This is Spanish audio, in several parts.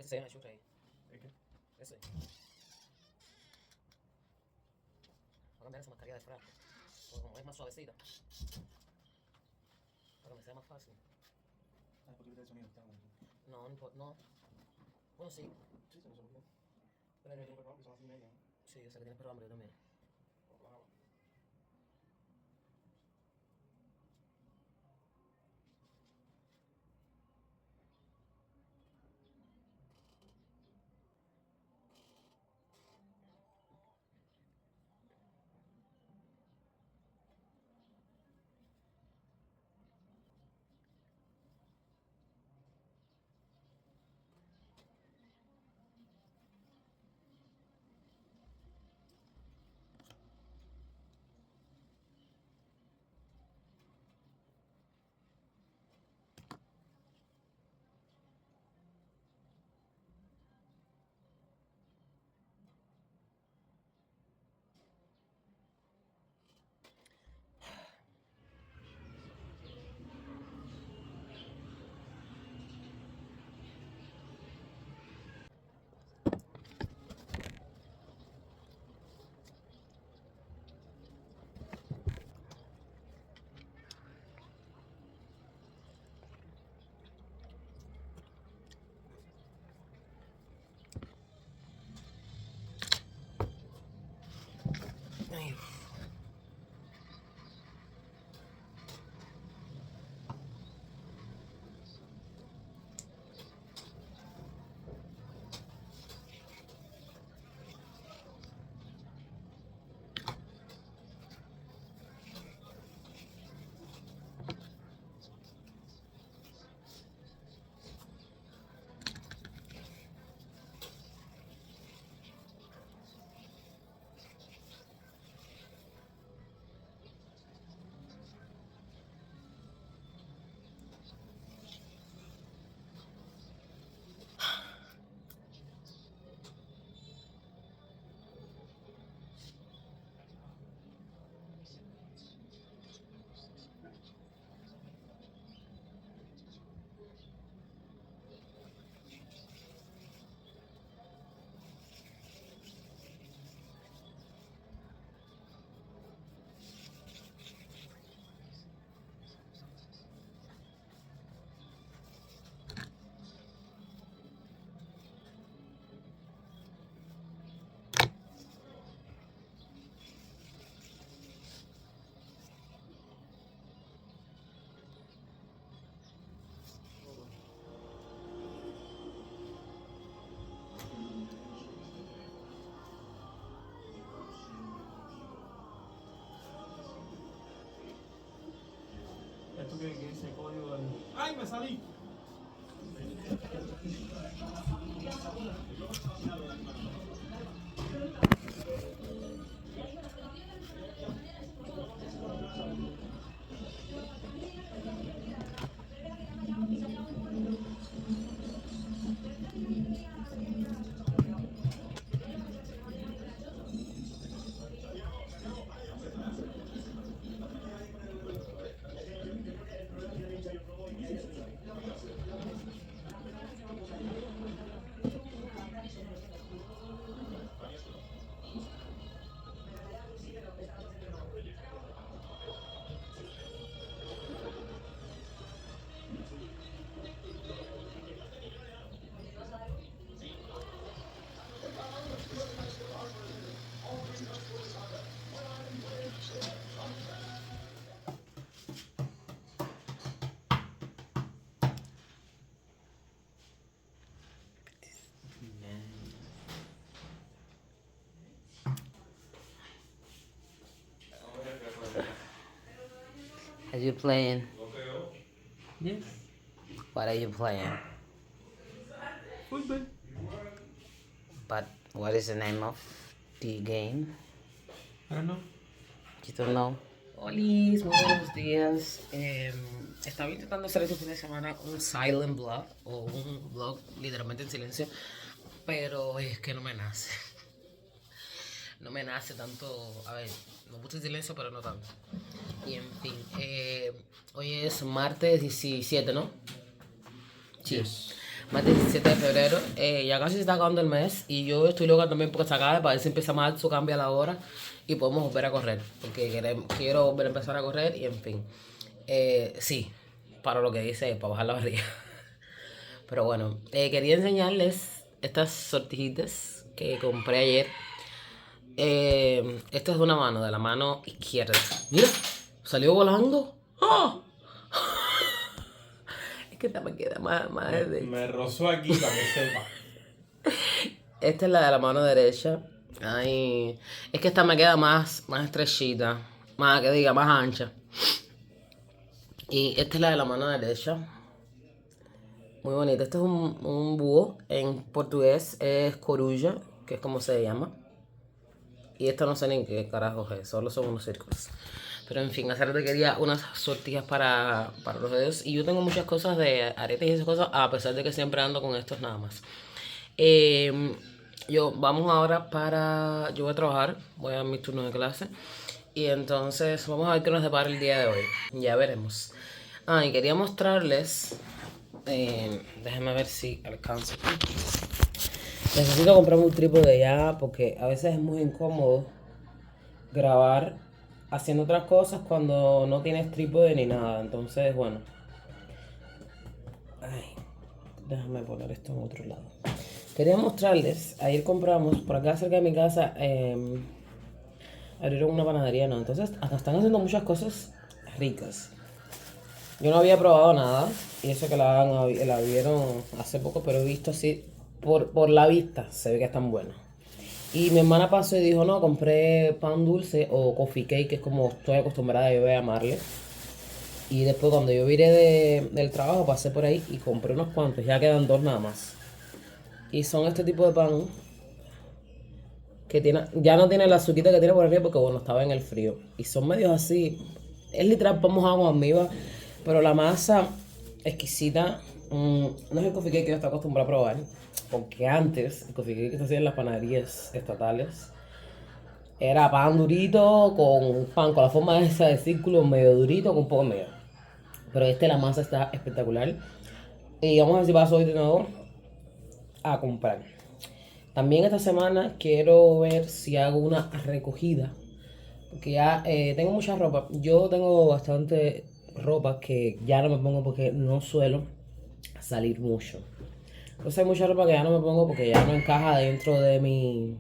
que se llama churra ahí. ¿Es qué? Ese. Voy a cambiar esa mascarilla de frasco. Porque como es más suavecita. Para que me sea más fácil. Ah, porque ahorita el sonido está bueno. No, no importa. No. Bueno, sí. Sí, se me solucionó. Pero Pero son las 6:30, ¿no? sí, yo sé que tienes pero hambre yo también. Por la agua. Ay, Esto que dice código del... ¡Ay, me salí! Are you playing? Yes. What are you playing? Football. But what is the name of the game? I don't know. You don't know? Hola, muy buenos días. Estaba intentando hacer este fin de semana un silent vlog o un vlog literalmente en silencio, pero es que no me nace. No me nace tanto. A ver, me gusta el silencio, pero no tanto. Y en fin, hoy es martes 17, ¿no? Sí. Yes. Más 17 de febrero. Ya casi se está acabando el mes y yo estoy loca también porque se acabe para ver si empieza marzo, cambia la hora y podemos volver a correr. Porque quiero volver a empezar a correr y en fin. Sí, para lo que dice, para bajar la barriga. Pero bueno, quería enseñarles estas sortijitas que compré ayer. Esta es de una mano, de la mano izquierda. Mira, salió volando. ¡Ah! Es que esta me queda más de... Me rozó aquí para que sepa. Esta es la de la mano derecha. Ay, es que esta me queda más estrechita. Más, que diga, más ancha. Y esta es la de la mano derecha. Muy bonita. Este es un búho. En portugués es coruja, que es como se llama. Y esta no sé ni qué carajo es. Solo son unos círculos. Pero en fin, hacer quería unas sortijas para los dedos. Y yo tengo muchas cosas de aretes y esas cosas, a pesar de que siempre ando con estos nada más. Vamos ahora para... Yo voy a trabajar, voy a mi turno de clase. Y entonces vamos a ver qué nos depara el día de hoy. Ya veremos. Y quería mostrarles... déjenme ver si alcanzo. Necesito comprarme un trípode ya porque a veces es muy incómodo grabar haciendo otras cosas cuando no tienes trípode ni nada. Entonces, bueno. Déjame poner esto en otro lado. Quería mostrarles, ayer compramos, por acá cerca de mi casa, abrieron una panadería, ¿no? Entonces, hasta están haciendo muchas cosas ricas. Yo no había probado nada, y eso que la vieron hace poco, pero he visto así, por la vista, se ve que están buenas. Y mi hermana pasó y dijo, no, compré pan dulce o coffee cake, que es como estoy acostumbrada yo a llamarle. Y después cuando yo vine del trabajo pasé por ahí y compré unos cuantos, ya quedan 2 nada más. Y son este tipo de pan que ya no tiene la azuquita que tiene por arriba porque bueno, estaba en el frío. Y son medios así, es literal pan mojado con almíbar, pero la masa exquisita. No es el coffee cake que yo estoy acostumbrado a probar, porque antes el coffee cake que se hacía en las panaderías estatales era pan durito con pan con la forma esa de círculo medio durito con un poco de medio. Pero la masa está espectacular. Y vamos a ver si paso hoy de nuevo a comprar. También esta semana quiero ver si hago una recogida. Porque ya tengo mucha ropa. Yo tengo bastante ropa que ya no me pongo porque no suelo salir mucho. Entonces hay mucha ropa que ya no me pongo porque ya no encaja dentro de mi...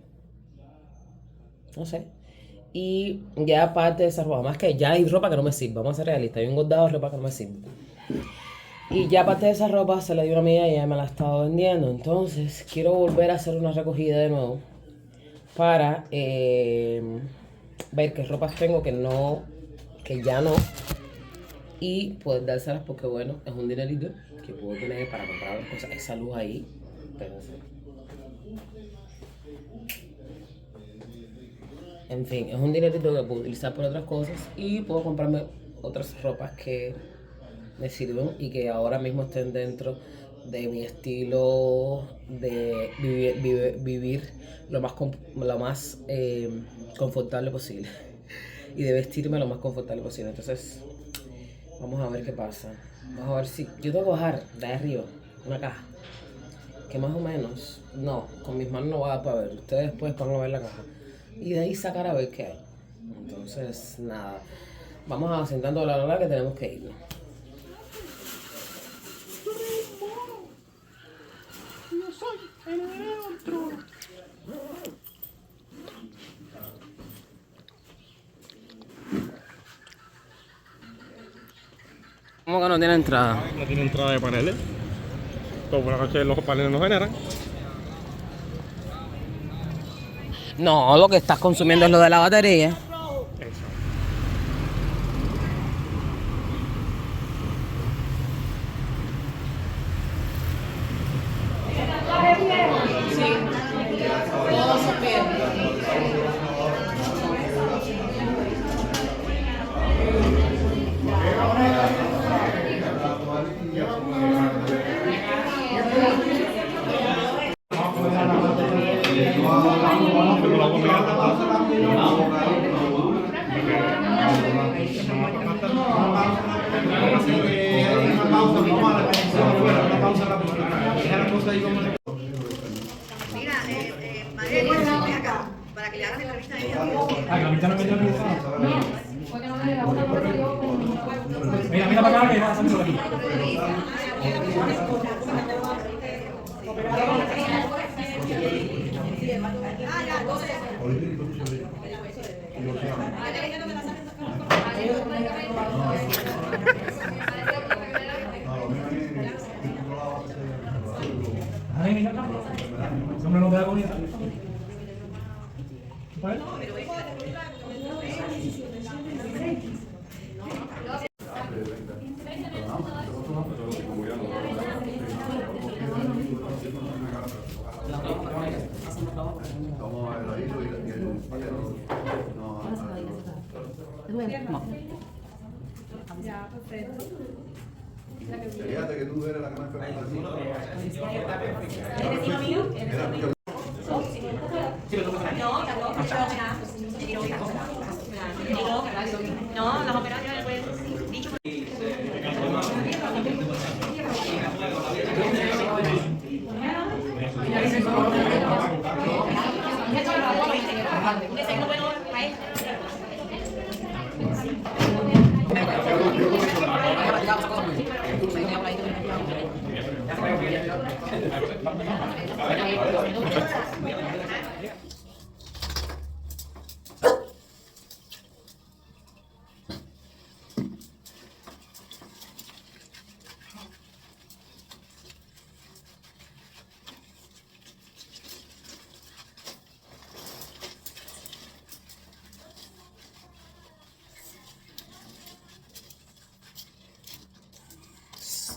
No sé. Y ya aparte de esa ropa, más que ya hay ropa que no me sirve, vamos a ser realistas, hay un engordado de ropa que no me sirve. Y ya aparte de esa ropa se la dio una amiga y ella me la ha estado vendiendo. Entonces quiero volver a hacer una recogida de nuevo para ver qué ropas tengo que ya no. Y poder dárselas porque bueno, es un dinerito que puedo tener para comprar las cosas. Esa luz ahí, espérense. En fin, es un dinerito que puedo utilizar por otras cosas y puedo comprarme otras ropas que me sirven y que ahora mismo estén dentro de mi estilo de vivir lo más confortable posible y de vestirme lo más confortable posible. Entonces, vamos a ver qué pasa. Vamos a ver si yo tengo que bajar de ahí arriba una caja que más o menos, no, con mis manos no va a dar para ver. Ustedes después van a ver la caja y de ahí sacar a ver qué hay. Entonces, nada, vamos a sentando la que tenemos que ir. Yo soy el neutro. ¿Cómo que no tiene entrada? No tiene entrada de paneles. Como la noche los paneles no generan. No, lo que estás consumiendo es lo de la batería. Mira, Madrid, ven acá, para que le hagas entrevista a ella. Ah, que la mitad no me dio Mira, mira para acá que va a salir por aquí. Ay, mira acá. Ese hombre no te da comida. ¿Vale? Fíjate que tú eres la que más No, las operaciones pueden dicho.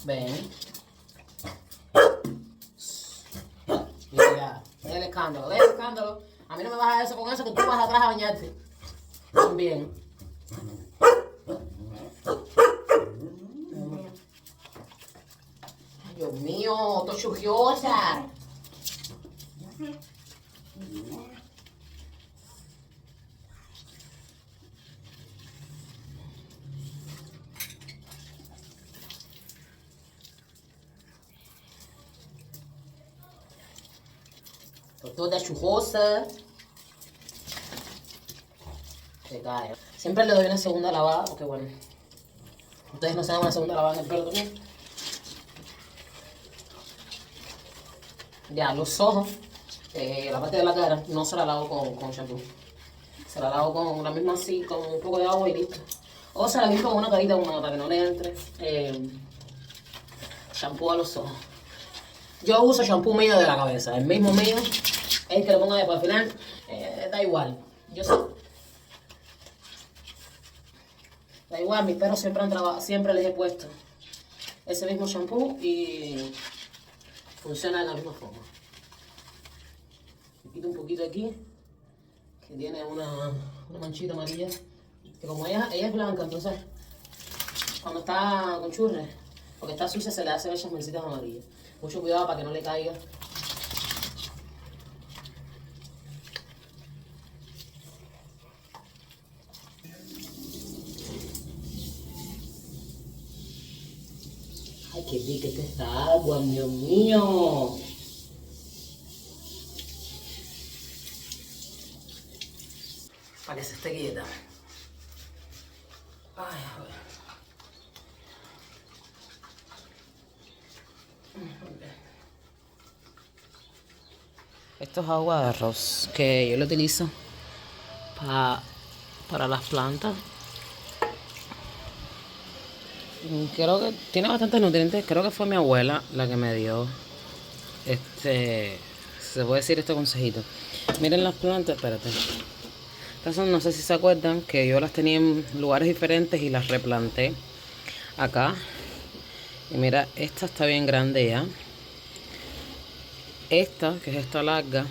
Ven. Mira, el escándalo, el escándalo. A mí no me vas a eso con eso que tú vas atrás a bañarte. También. Dios mío, estoy chujiosa. Tô toda chujosa. Se cae. Siempre le doy una segunda lavada porque bueno, ustedes no se dan una segunda lavada en el pelo también. Ya, los ojos, la parte de la cara, no se la lavo con shampoo. Se la lavo con la misma así, con un poco de agua y listo. O se la limpio con una carita humana para que no le entre shampoo a los ojos. Yo uso shampoo mío de la cabeza, el mismo mío, el que lo ponga después al final, da igual. Yo sé. Da igual, mis perros siempre les he puesto ese mismo shampoo y funciona de la misma forma. Me quito un poquito aquí, que tiene una manchita amarilla, que como ella es blanca, entonces cuando está con churres, porque está sucia, se le hacen esas manchitas amarillas. Mucho cuidado para que no le caiga. Ay, qué rica está esta agua, Dios mío. Para que se esté quieta. Ay, a ver. Esto es agua de arroz que yo lo utilizo para las plantas. Creo que tiene bastantes nutrientes. Creo que fue mi abuela la que me dio se puede decir este consejito. Miren las plantas, espérate. Estas son, no sé si se acuerdan, que yo las tenía en lugares diferentes y las replanté acá. Y mira, esta está bien grande ya. Esta, que es esta larga,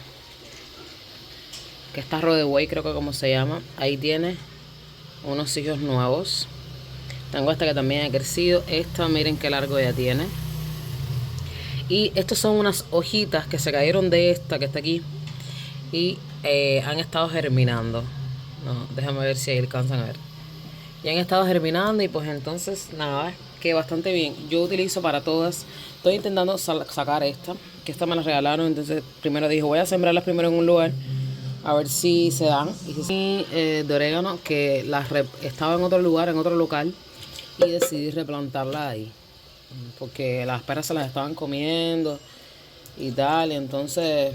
que está Rodeway, creo que como se llama, ahí tiene unos hijos nuevos. Tengo esta que también ha crecido. Esta, miren qué largo ya tiene. Y estos son unas hojitas que se cayeron de esta que está aquí y han estado germinando. No, déjame ver si ahí alcanzan a ver. Y han estado germinando y pues entonces nada, que bastante bien. Yo utilizo para todas Estoy intentando sacar esta, que esta me la regalaron. Entonces primero dije, voy a sembrarlas primero en un lugar, a ver si se dan. Y de orégano, que estaba en otro lugar, en otro local, y decidí replantarla ahí. Porque las perras se las estaban comiendo y tal. Y entonces,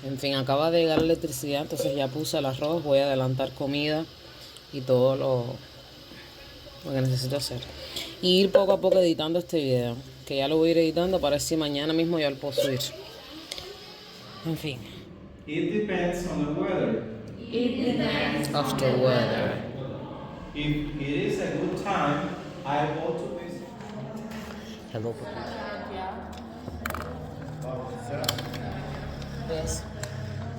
en fin, acaba de llegar la electricidad. Entonces ya puse el arroz, voy a adelantar comida y todo lo que necesito hacer. Y ir poco a poco editando este video, que ya lo voy a ir editando para ver si mañana mismo ya lo puedo subir. En fin. It depends on the weather. Of the weather. If it is a good time, I go to visit. Hello. Yes.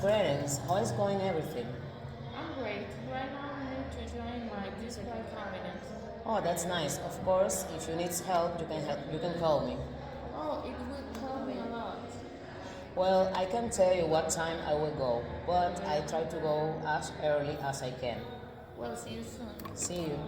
Friends, how is going everything? I'm great. Right now I'm new to join my display cabinet. Oh, that's nice. Of course, if you need help, you can call me. Oh, it would help me a lot. Well, I can tell you what time I will go, but I try to go as early as I can. Well, see you soon. See you.